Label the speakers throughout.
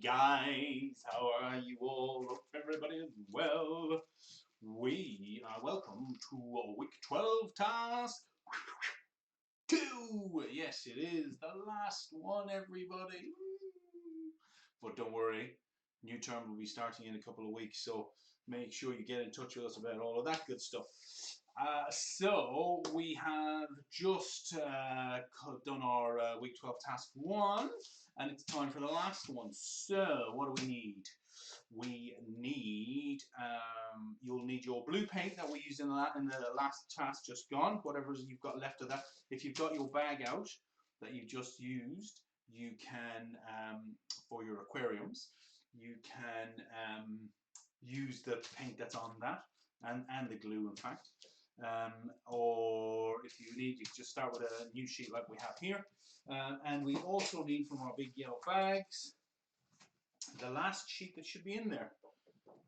Speaker 1: guys, how are you all? Hope everybody is well. We are welcome to week 12 task 2. Yes, it is the last one, everybody. But don't worry, new term will be starting in a couple of weeks, so make sure you get in touch with us about all of that good stuff. So we have just done our week 12 task 1, and it's time for the last one. So what do we need? We need, you'll need your blue paint that we used in the last task just gone, whatever you've got left of that. If you've got your bag out that you just used, you can, for your aquariums, you can use the paint that's on that, and the glue in fact. Or if you need, you just start with a new sheet like we have here. And we also need from our big yellow bags the last sheet that should be in there,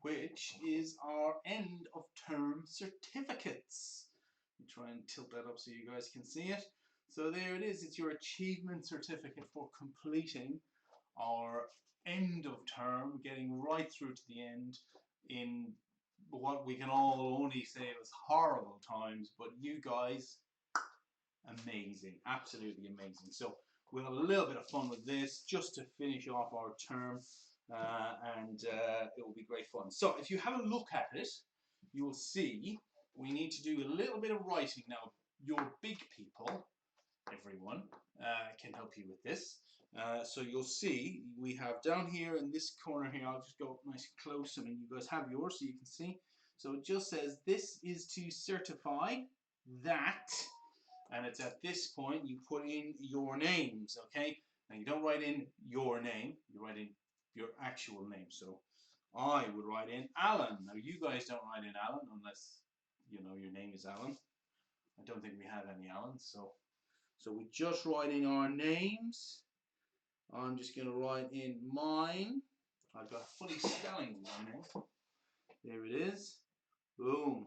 Speaker 1: which is our end of term certificates. Let me try and tilt that up so you guys can see it. So there it is, it's your achievement certificate for completing our end of term, getting right through to the end in what we can all only say was horrible times, but you guys, amazing, absolutely amazing. So we'll have a little bit of fun with this just to finish off our term, and it will be great fun. So if you have a look at it, you will see we need to do a little bit of writing. Now, your big people, everyone, can help you with this. So you'll see we have down here in this corner here, I'll just go up nice and close, and you guys have yours so you can see. So it just says this is to certify that, and it's at this point you put in your names, okay? Now you don't write in your name, you write in your actual name. So I would write in Alan. Now you guys don't write in Alan unless you know your name is Alan. I don't think we have any Alans, so we just write in our names. I'm just going to write in mine. I've got a funny spelling in my name. There it is. Boom.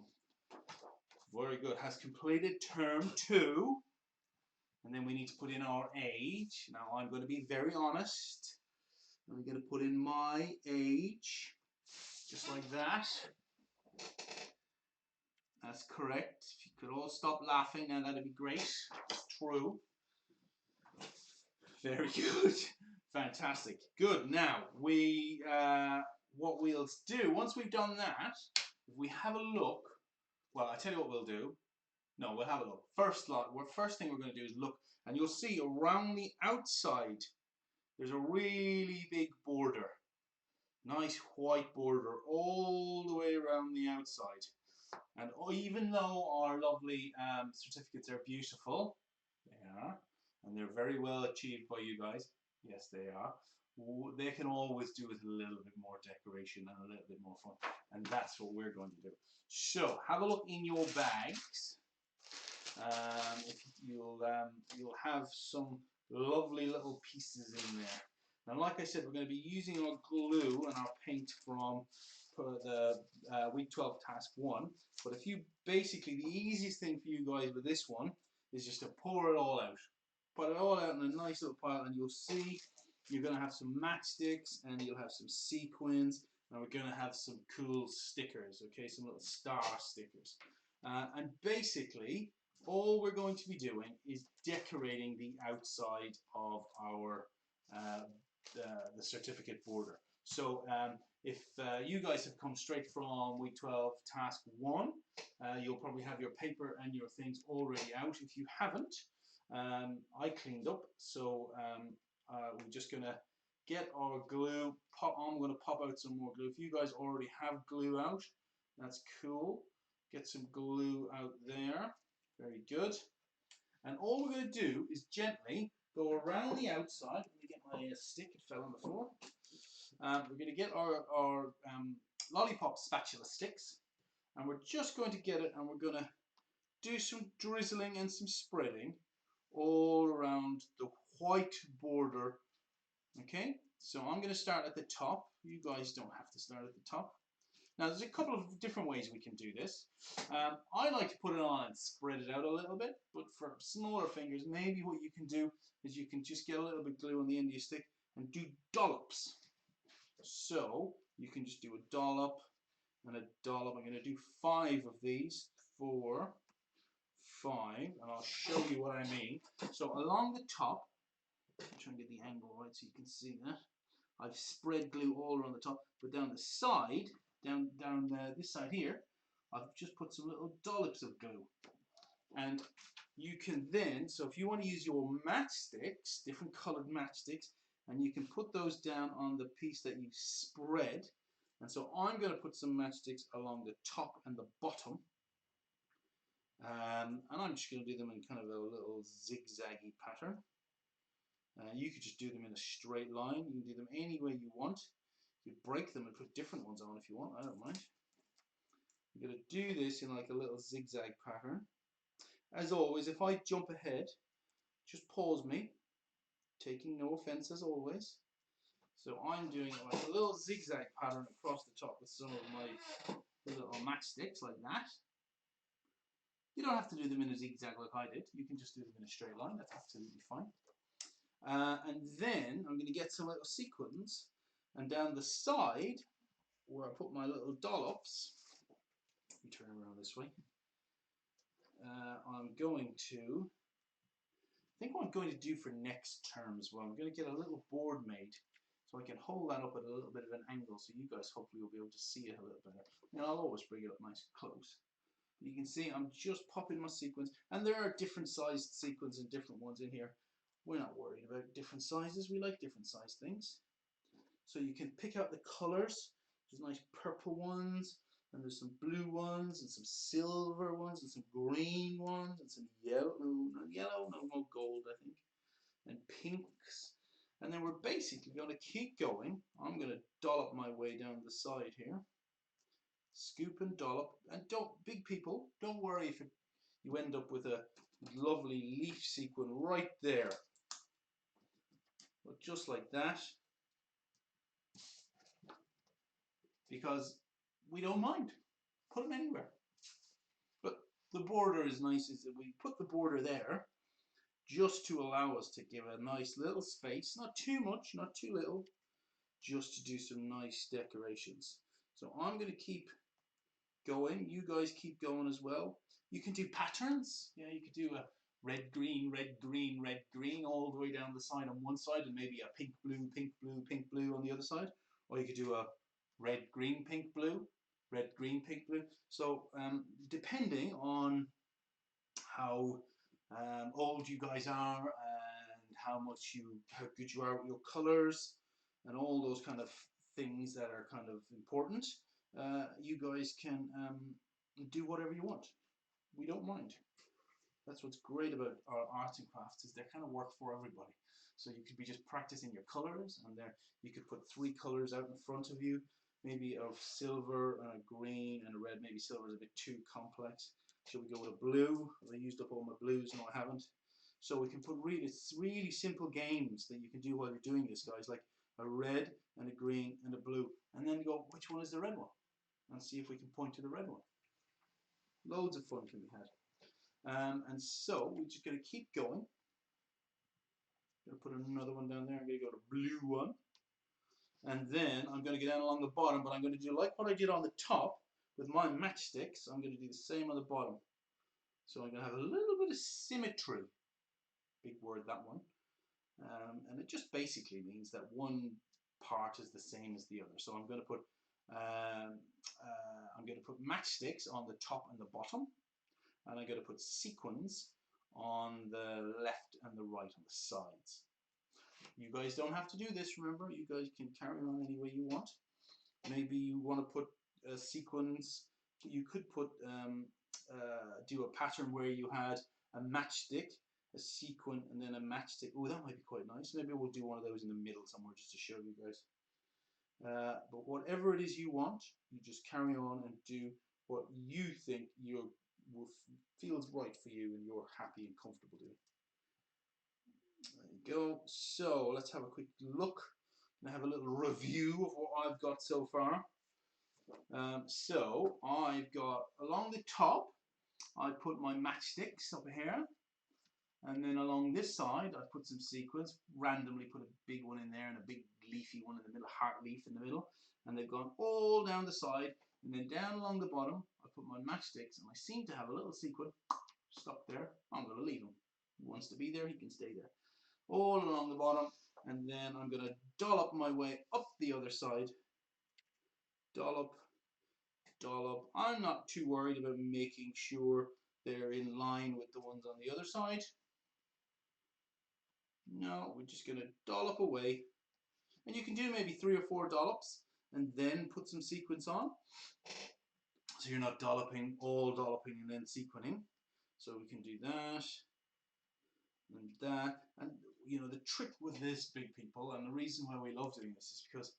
Speaker 1: Very good. Has completed term 2. And then we need to put in our age. Now I'm going to be very honest. I'm going to put in my age. Just like that. That's correct. If you could all stop laughing now, that'd be great. It's true. Very good. Fantastic. Good. Now, what we'll do, once we've done that, if we have a look, well, I tell you what we'll do. No, we'll have a look. First thing we're going to do is look, and you'll see around the outside, there's a really big border. Nice white border all the way around the outside. And even though our lovely certificates are beautiful, they are, and they're very well achieved by you guys. Yes, they are. They can always do with a little bit more decoration and a little bit more fun, and that's what we're going to do. So have a look in your bags. If you'll have some lovely little pieces in there. Now, like I said, we're going to be using our glue and our paint from the week 12 task 1. But if you basically, the easiest thing for you guys with this one is just to pour it all out. Put it all out in a nice little pile, and you'll see you're going to have some matchsticks, and you'll have some sequins, and we're going to have some cool stickers, okay, some little star stickers. And basically, all we're going to be doing is decorating the outside of our the certificate border. So if you guys have come straight from week 12 task 1, you'll probably have your paper and your things already out. If you haven't, I cleaned up, so we're just going to get our glue. I'm going to pop out some more glue. If you guys already have glue out, that's cool. Get some glue out there. Very good. And all we're going to do is gently go around the outside. Let me get my stick, it fell on the floor. We're going to get our lollipop spatula sticks, and we're just going to get it, and we're going to do some drizzling and some spreading all around the white border. Okay, so I'm going to start at the top. You guys don't have to start at the top. Now, there's a couple of different ways we can do this. I like to put it on and spread it out a little bit, but for smaller fingers, maybe what you can do is you can just get a little bit of glue on the end of your stick and do dollops. So you can just do a dollop and a dollop. I'm going to do 5 of these. 4, 5, and I'll show you what I mean. So along the top, I'm trying to get the angle right so you can see that. I've spread glue all around the top, but down the side, down this side here, I've just put some little dollops of glue. And you can then, so if you want to use your matchsticks, different colored matchsticks, and you can put those down on the piece that you spread. And so I'm going to put some matchsticks along the top and the bottom. And I'm just going to do them in kind of a little zigzaggy pattern. You could just do them in a straight line. You can do them any way you want. You break them and put different ones on if you want. I don't mind. I'm going to do this in like a little zigzag pattern. As always, if I jump ahead, just pause me, taking no offense as always. So I'm doing like a little zigzag pattern across the top with some of my little matchsticks like that. You don't have to do them in a zigzag like I did. You can just do them in a straight line. That's absolutely fine. And then I'm going to get some little sequins, and down the side where I put my little dollops, let me turn around this way, I'm going to, I think what I'm going to do for next term as well, I'm going to get a little board made so I can hold that up at a little bit of an angle so you guys hopefully will be able to see it a little better. And I'll always bring it up nice and close. You can see I'm just popping my sequins, and there are different sized sequins and different ones in here. We're not worried about different sizes, we like different sized things. So you can pick out the colours. There's nice purple ones, and there's some blue ones, and some silver ones, and some green ones, and some yellow, no gold I think, and pinks. And then we're basically going to keep going. I'm going to dollop my way down the side here. Scoop and dollop, and don't, big people, don't worry if you end up with a lovely leaf sequin right there. But just like that, because we don't mind. Put them anywhere. But the border is nice, is that we put the border there just to allow us to give a nice little space, not too much, not too little, just to do some nice decorations. So I'm going to keep going. You guys keep going as well. You can do patterns. Yeah, you could do a red, green, red, green, red, green all the way down the side on one side, and maybe a pink, blue, pink, blue, pink, blue on the other side. Or you could do a red, green, pink, blue, red, green, pink, blue. So depending on how old you guys are and how good you are with your colors and all those kind of things that are kind of important, you guys can do whatever you want. We don't mind. That's what's great about our arts and crafts, is they kind of work for everybody. So you could be just practicing your colors, and there you could put 3 colors out in front of you, maybe of silver and a green and a red. Maybe silver is a bit too complex. Shall we go with a blue? I used up all my blues. No, I haven't. So we can put really simple games that you can do while you're doing this, guys, like a red and a green and a blue, and then go, which one is the red one? And see if we can point to the red one. Loads of fun can be had. And so we're just going to keep going. I'm going to put another one down there. I'm going to go to blue one. And then I'm going to go down along the bottom, but I'm going to do like what I did on the top with my matchsticks. I'm going to do the same on the bottom. So I'm going to have a little bit of symmetry. Big word, that one. And it just basically means that one part is the same as the other. So I'm going to put matchsticks on the top and the bottom, and I'm going to put sequins on the left and the right on the sides. You guys don't have to do this, remember. You guys can carry on any way you want. Maybe you want to put sequins. You could put do a pattern where you had a matchstick, a sequin, and then a matchstick. Oh, that might be quite nice. Maybe we'll do one of those in the middle somewhere just to show you guys. But whatever it is you want, you just carry on and do what you think feels right for you and you're happy and comfortable doing. There you go. So let's have a quick look and have a little review of what I've got so far. So I've got along the top, I put my matchsticks up here. And then along this side, I put some sequins, randomly put a big one in there and a big leafy one in the middle, heart leaf in the middle. And they've gone all down the side. And then down along the bottom, I put my matchsticks, and I seem to have a little sequin stuck there. I'm going to leave him. He wants to be there, he can stay there. All along the bottom. And then I'm going to dollop my way up the other side. Dollop, dollop. I'm not too worried about making sure they're in line with the ones on the other side. No, we're just going to dollop away. And you can do maybe 3 or 4 dollops and then put some sequins on. So you're not dolloping and then sequining. So we can do that and that. And you know, the trick with this, big people, and the reason why we love doing this is because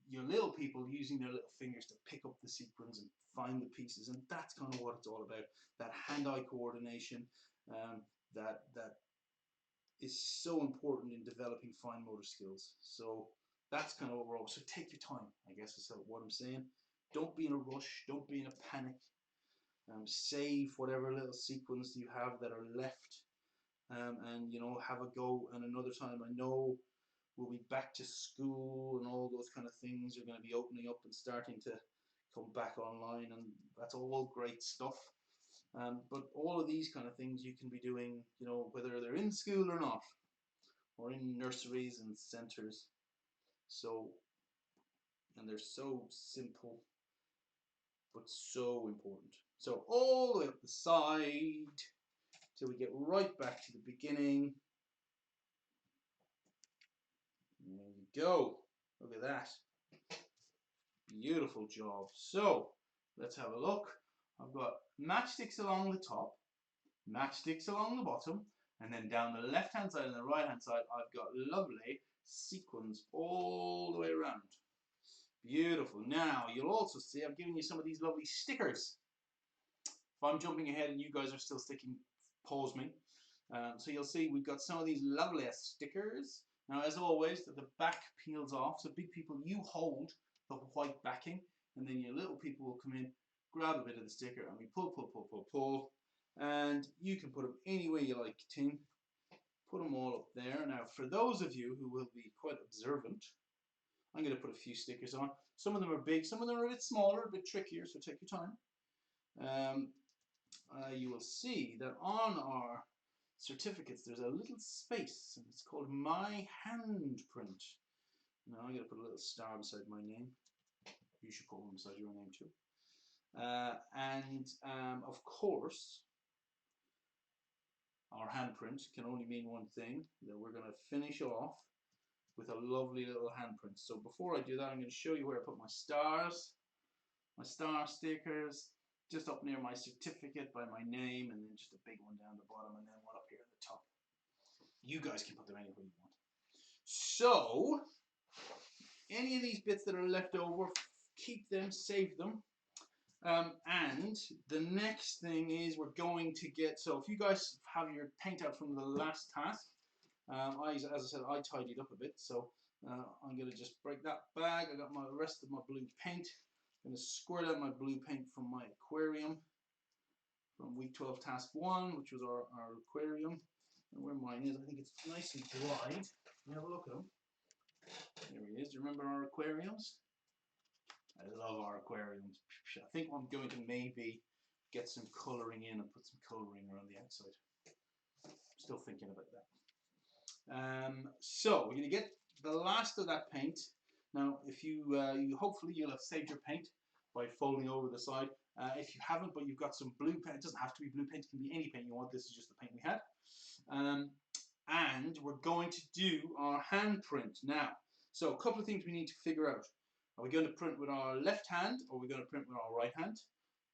Speaker 1: your little people using their little fingers to pick up the sequins and find the pieces, and that's kind of what it's all about. That hand-eye coordination, that is so important in developing fine motor skills. So that's kind of what we're all. So take your time, I guess is what I'm saying. Don't be in a rush. Don't be in a panic. Save whatever little sequins you have that are left, and you know, have a go. And another time, I know we'll be back to school and all those kind of things are going to be opening up and starting to come back online, and that's all great stuff. But all of these kind of things you can be doing, you know, whether they're in school or not, or in nurseries and centres. So, and they're so simple, but so important. So all the way up the side till we get right back to the beginning. There you go. Look at that. Beautiful job. So let's have a look. I've got matchsticks along the top, matchsticks along the bottom, and then down the left hand side and the right hand side I've got lovely sequins all the way around. Beautiful. Now you'll also see I've given you some of these lovely stickers. If I'm jumping ahead and you guys are still sticking, pause me. So you'll see we've got some of these lovely stickers. Now as always, the back peels off, so big people, you hold the white backing, and then your little people will come in, grab a bit of the sticker, and we pull, pull, pull, pull, pull, and you can put them any way you like, Ting. Put them all up there. Now for those of you who will be quite observant, I'm going to put a few stickers on. Some of them are big, some of them are a bit smaller, a bit trickier, so take your time. You will see that on our certificates there's a little space, and it's called my handprint. Now I'm going to put a little star beside my name. You should put one beside your name too. Of course, our handprint can only mean one thing, that we're going to finish off with a lovely little handprint. So before I do that, I'm going to show you where I put my stars, my star stickers, just up near my certificate by my name, and then just a big one down the bottom, and then one up here at the top. You guys can put them anywhere you want. So, any of these bits that are left over, keep them, save them. And the next thing is we're going to get, so if you guys have your paint out from the last task, as I said, I tidied up a bit, so I'm going to just break that bag. I got my rest of my blue paint. I'm going to squirt out my blue paint from my aquarium, from Wk12 Tsk2, which was our aquarium. And where mine is, I think it's nice and dried. You have a look at him. There he is. Do you remember our aquariums? I love our aquariums. I think I'm going to maybe get some colouring in and put some colouring around the outside. Still thinking about that. So we're going to get the last of that paint. Now, if you hopefully you'll have saved your paint by folding over the side. If you haven't, but you've got some blue paint, it doesn't have to be blue paint, it can be any paint you want. This is just the paint we had. And we're going to do our handprint now. So a couple of things we need to figure out. Are we going to print with our left hand, or are we going to print with our right hand?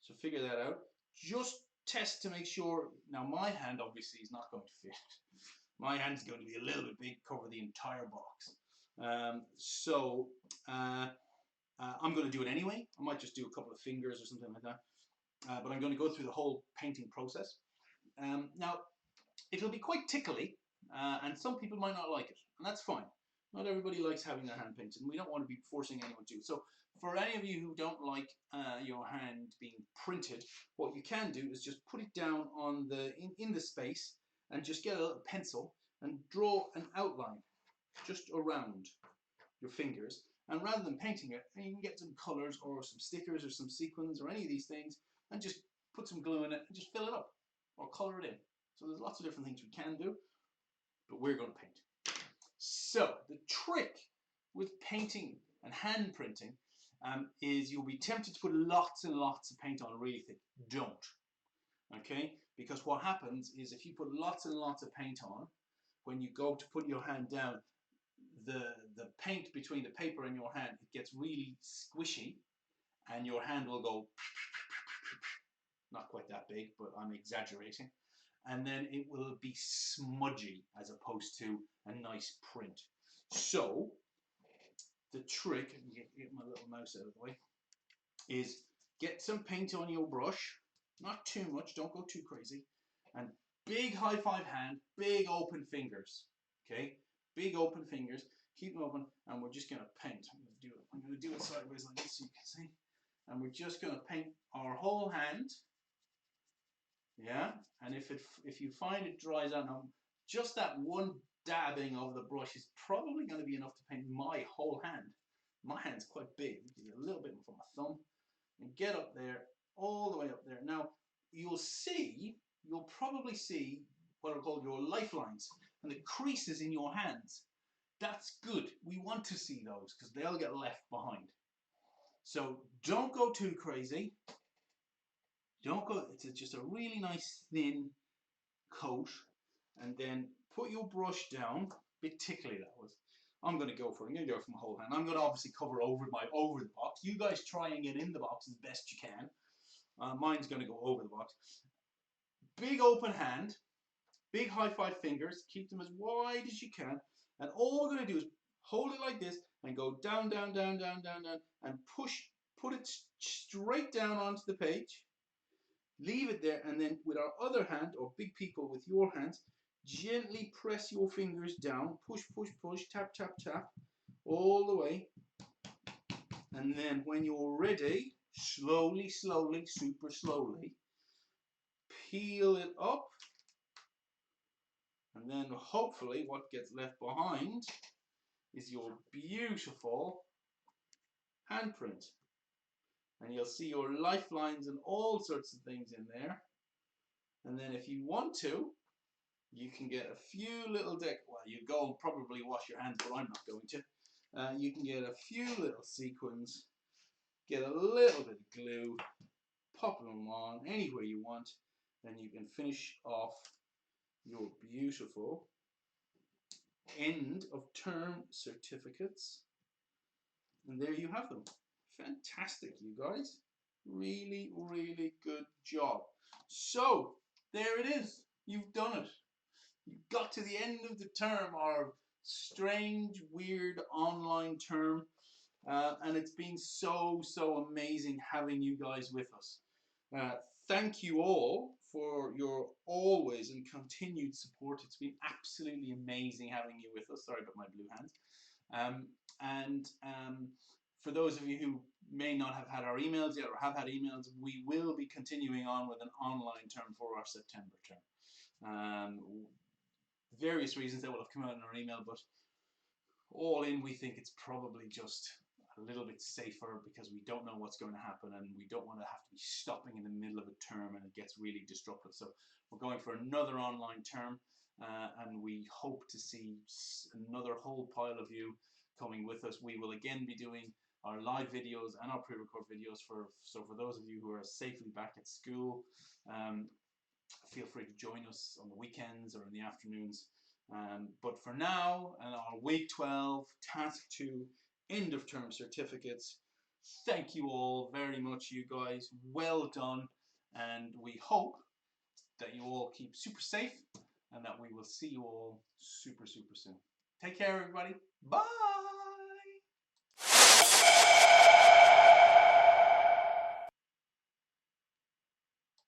Speaker 1: So figure that out. Just test to make sure. Now my hand obviously is not going to fit. My hand is going to be a little bit big, cover the entire box. I'm going to do it anyway. I might just do a couple of fingers or something like that. But I'm going to go through the whole painting process. Now, it'll be quite tickly, and some people might not like it, and that's fine. Not everybody likes having their hand painted, and we don't want to be forcing anyone to. So for any of you who don't like your hand being printed, what you can do is just put it down on in the space, and just get a little pencil and draw an outline just around your fingers. And rather than painting it, you can get some colors or some stickers or some sequins or any of these things and just put some glue in it and just fill it up or color it in. So there's lots of different things we can do, but we're going to paint. So the trick with painting and hand printing is you'll be tempted to put lots and lots of paint on really thick. Don't. Okay? Because what happens is if you put lots and lots of paint on, when you go to put your hand down, the paint between the paper and your hand, it gets really squishy and your hand will go, not quite that big, but I'm exaggerating, and then it will be smudgy as opposed to a nice print. So the trick, get my little mouse out of the way, is get some paint on your brush, not too much, don't go too crazy, and big high five hand, big open fingers, okay? Big open fingers, keep them open, and we're just gonna paint. I'm gonna do it sideways like this so you can see. And we're just gonna paint our whole hand, yeah? And if you find it dries out, now just that one dabbing of the brush is probably gonna be enough to paint my whole hand. My hand's quite big, a little bit from my thumb, and get up there, all the way up there. Now, you'll probably see what are called your lifelines and the creases in your hands. That's good. We want to see those because they'll get left behind. So don't go too crazy. Don't go, it's just a really nice thin coat, and then put your brush down, a bit tickly that was. I'm going to go for my whole hand. I'm going to obviously cover over the box. You guys try and get in the box as best you can. Mine's going to go over the box. Big open hand, big high five fingers, keep them as wide as you can, and all we're going to do is hold it like this and go down, down, down, down, down, down, and put it straight down onto the page. Leave it there, and then with our other hand, or big people with your hands, gently press your fingers down, push, push, push, tap, tap, tap, all the way. And then when you're ready, slowly, slowly, super slowly, peel it up. And then hopefully what gets left behind is your beautiful handprint. And you'll see your lifelines and all sorts of things in there. And then if you want to, you can get a few little well, you go and probably wash your hands, but I'm not going to. You can get a few little sequins, get a little bit of glue, pop them on anywhere you want, then you can finish off your beautiful end of term certificates. And there you have them. Fantastic, you guys. Really, really good job. So, there it is. You've done it. You got to the end of the term, our strange, weird online term, and it's been so amazing having you guys with us. Thank you all for your always and continued support. It's been absolutely amazing having you with us. Sorry about my blue hands. For those of you who may not have had our emails yet or have had emails, we will be continuing on with an online term for our September term. Various reasons that will have come out in our email, but all in, we think it's probably just a little bit safer because we don't know what's going to happen and we don't want to have to be stopping in the middle of a term and it gets really disruptive. So we're going for another online term, and we hope to see another whole pile of you coming with us. We will again be doing our live videos and our pre-record videos for those of you who are safely back at school. Feel free to join us on the weekends or in the afternoons. But for now, and our week 12 task 2 end of term certificates, thank you all very much, you guys. Well done, and we hope that you all keep super safe and that we will see you all super soon. Take care, everybody. Bye.